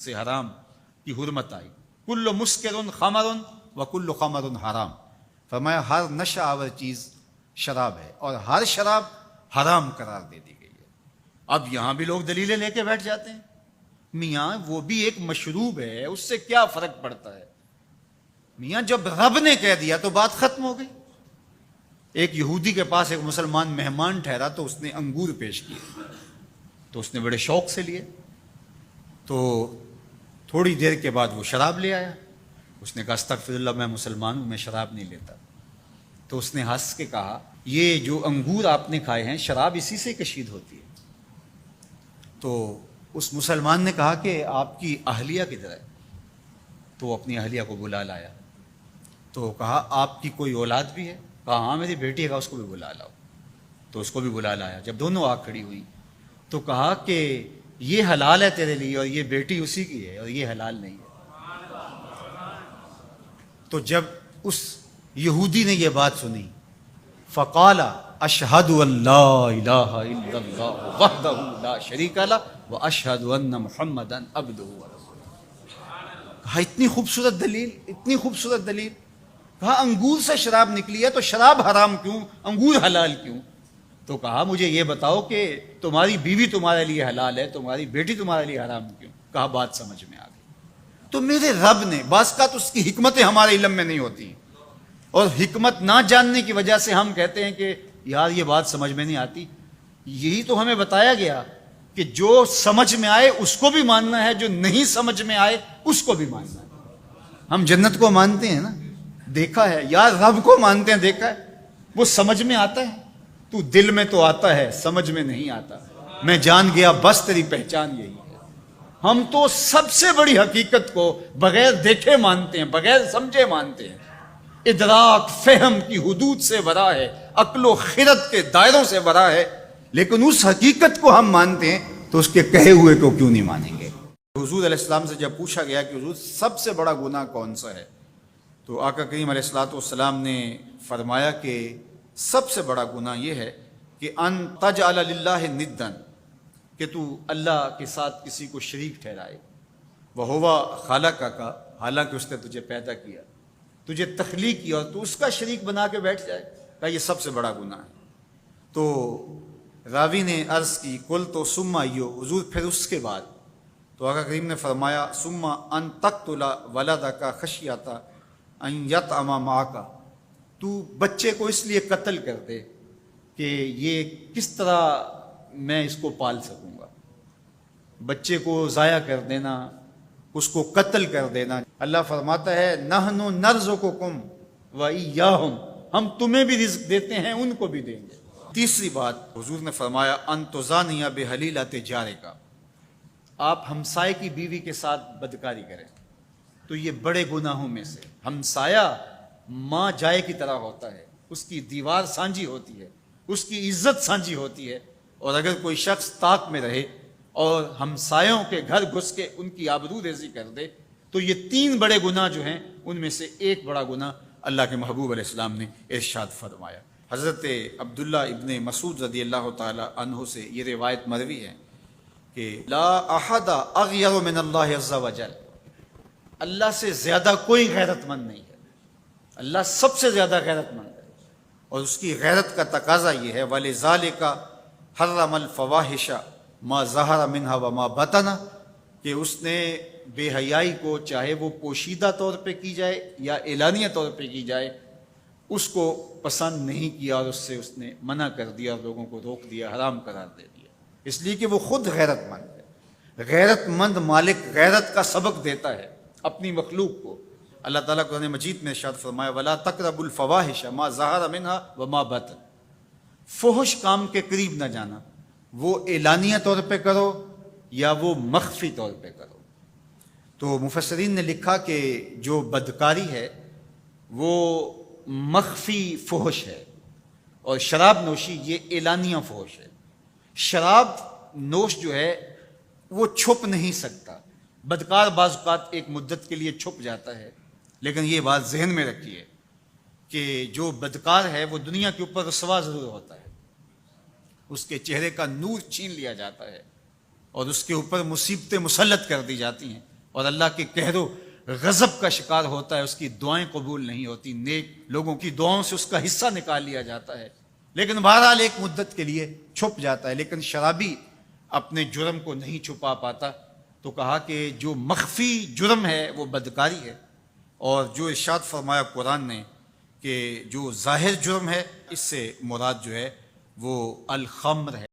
سے حرام کی حرمت آئی. کل مسکر خمر و کل خمر حرام. فرمایا ہر نشہ آور چیز شراب ہے اور ہر شراب حرام قرار دے دی گئی ہے. اب یہاں بھی لوگ دلیلیں لے کے بیٹھ جاتے ہیں. میاں وہ بھی ایک مشروب ہے، اس سے کیا فرق پڑتا ہے؟ میاں جب رب نے کہہ دیا تو بات ختم ہو گئی. ایک یہودی کے پاس ایک مسلمان مہمان ٹھہرا تو اس نے انگور پیش کیے تو اس نے بڑے شوق سے لیے. تو تھوڑی دیر کے بعد وہ شراب لے آیا. اس نے کہا استغفر اللہ، میں مسلمان ہوں، میں شراب نہیں لیتا. تو اس نے ہنس کے کہا یہ جو انگور آپ نے کھائے ہیں شراب اسی سے کشید ہوتی ہے. تو اس مسلمان نے کہا کہ آپ کی اہلیہ کدھر ہے؟ تو وہ اپنی اہلیہ کو بلا لایا. تو کہا آپ کی کوئی اولاد بھی ہے؟ کہا ہاں میری بیٹی ہے، اس کو بھی بلا لاؤ. تو اس کو بھی بلا لایا. جب دونوں آ کھڑی ہوئی تو کہا کہ یہ حلال ہے تیرے لیے اور یہ بیٹی اسی کی ہے اور یہ حلال نہیں ہے. تو جب اس یہودی نے یہ بات سنی فقال اشہد ان لا الہ الا اللہ وحدہ لا شریک لہ واشہد ان محمدا عبدہ ورسولہ. کہا اتنی خوبصورت دلیل، اتنی خوبصورت دلیل. کہا انگور سے شراب نکلی ہے تو شراب حرام کیوں، انگور حلال کیوں؟ تو کہا مجھے یہ بتاؤ کہ تمہاری بیوی تمہارے لیے حلال ہے، تمہاری بیٹی تمہارے لیے حرام کیوں؟ کہا بات سمجھ میں آ گئی. تو میرے رب نے بعض کا تو اس کی حکمتیں ہمارے علم میں نہیں ہوتی، اور حکمت نہ جاننے کی وجہ سے ہم کہتے ہیں کہ یار یہ بات سمجھ میں نہیں آتی. یہی تو ہمیں بتایا گیا کہ جو سمجھ میں آئے اس کو بھی ماننا ہے، جو نہیں سمجھ میں آئے اس کو بھی ماننا ہے. ہم جنت کو مانتے ہیں نا، دیکھا ہے. یار رب کو مانتے ہیں، دیکھا ہے. وہ سمجھ میں آتا ہے، تو دل میں تو آتا ہے، سمجھ میں نہیں آتا. میں جان گیا بس تیری پہچان یہی ہے. ہم تو سب سے بڑی حقیقت کو بغیر دیکھے مانتے ہیں، بغیر سمجھے مانتے ہیں. ادراک فہم کی حدود سے ورا ہے، عقل و خرد کے دائروں سے ورا ہے. لیکن اس حقیقت کو ہم مانتے ہیں تو اس کے کہے ہوئے کو کیوں نہیں مانیں گے؟ حضور علیہ السلام سے جب پوچھا گیا کہ حضور سب سے بڑا گناہ کون سا ہے، تو آقا کریم علیہ السلام نے فرمایا کہ سب سے بڑا گناہ یہ ہے کہ ان تجعل للہ ندًا، کہ تو اللہ کے ساتھ کسی کو شریک ٹھہرائے. وہو خلقک، حالانکہ اس نے تجھے پیدا کیا، تجھے تخلیق کیا، اور تو اس کا شریک بنا کے بیٹھ جائے. کہا یہ سب سے بڑا گناہ ہے. تو راوی نے عرض کی کل تو ثم ایو، حضور پھر اس کے بعد؟ تو آقا کریم نے فرمایا ثم ان تقتل ولدک خشیۃ ان یطعم معک، تو بچے کو اس لیے قتل کر دے کہ یہ کس طرح میں اس کو پال سکوں گا. بچے کو ضائع کر دینا، اس کو قتل کر دینا. اللہ فرماتا ہے نحن نرزقکم وإیاہم، ہم تمہیں بھی رزق دیتے ہیں، ان کو بھی دیں گے. تیسری بات حضور نے فرمایا ان تزانی بحلیلۃ جارک، آپ ہمسائے کی بیوی کے ساتھ بدکاری کریں. تو یہ بڑے گناہوں میں سے. ہمسایہ ماں جائے کی طرح ہوتا ہے، اس کی دیوار سانجھی ہوتی ہے، اس کی عزت سانجھی ہوتی ہے. اور اگر کوئی شخص طاق میں رہے اور ہمسایوں کے گھر گھس کے ان کی آبرو ریزی کر دے تو یہ تین بڑے گناہ جو ہیں ان میں سے ایک بڑا گناہ اللہ کے محبوب علیہ السلام نے ارشاد فرمایا. حضرت عبداللہ ابن مسعود رضی اللہ تعالی عنہ سے یہ روایت مروی ہے کہ لا احد اغیر من اللہ عز وجل، اللہ سے زیادہ کوئی غیرت مند نہیں ہے. اللہ سب سے زیادہ غیرت مند ہے، اور اس کی غیرت کا تقاضا یہ ہے وَلِذَالِكَ حَرَّمَ الْفَوَاحِشَ مَا ظَهَرَ مِنْهَا وَمَا بَطَنَ، کہ اس نے بے حیائی کو چاہے وہ پوشیدہ طور پہ کی جائے یا اعلانیہ طور پہ کی جائے اس کو پسند نہیں کیا، اور اس نے منع کر دیا اور لوگوں کو روک دیا، حرام قرار دے دیا، اس لیے کہ وہ خود غیرت مند ہے. غیرت مند مالک غیرت کا سبق دیتا ہے اپنی مخلوق کو. اللہ تعالیٰ قرآن مجید میں ارشاد فرمایا وَلَا تَقْرَبُوا الْفَوَاحِشَ مَا ظَهَرَ مِنْهَا وَمَا بَطَنَ، فحش کام کے قریب نہ جانا، وہ اعلانیہ طور پہ کرو یا وہ مخفی طور پہ کرو. تو مفسرین نے لکھا کہ جو بدکاری ہے وہ مخفی فحش ہے، اور شراب نوشی یہ اعلانیہ فحش ہے. شراب نوش جو ہے وہ چھپ نہیں سکتا. بدکار بعض اوقات ایک مدت کے لیے چھپ جاتا ہے، لیکن یہ بات ذہن میں رکھیے کہ جو بدکار ہے وہ دنیا کے اوپر رسوا ضرور ہوتا ہے، اس کے چہرے کا نور چھین لیا جاتا ہے اور اس کے اوپر مصیبتیں مسلط کر دی جاتی ہیں، اور اللہ کے قہر و غضب کا شکار ہوتا ہے، اس کی دعائیں قبول نہیں ہوتی، نیک لوگوں کی دعاؤں سے اس کا حصہ نکال لیا جاتا ہے، لیکن بہرحال ایک مدت کے لیے چھپ جاتا ہے۔ لیکن شرابی اپنے جرم کو نہیں چھپا پاتا، تو کہا کہ جو مخفی جرم ہے وہ بدکاری ہے، اور جو ارشاد فرمایا قرآن نے کہ جو ظاہر جرم ہے، اس سے مراد جو ہے وہ الخمر ہے۔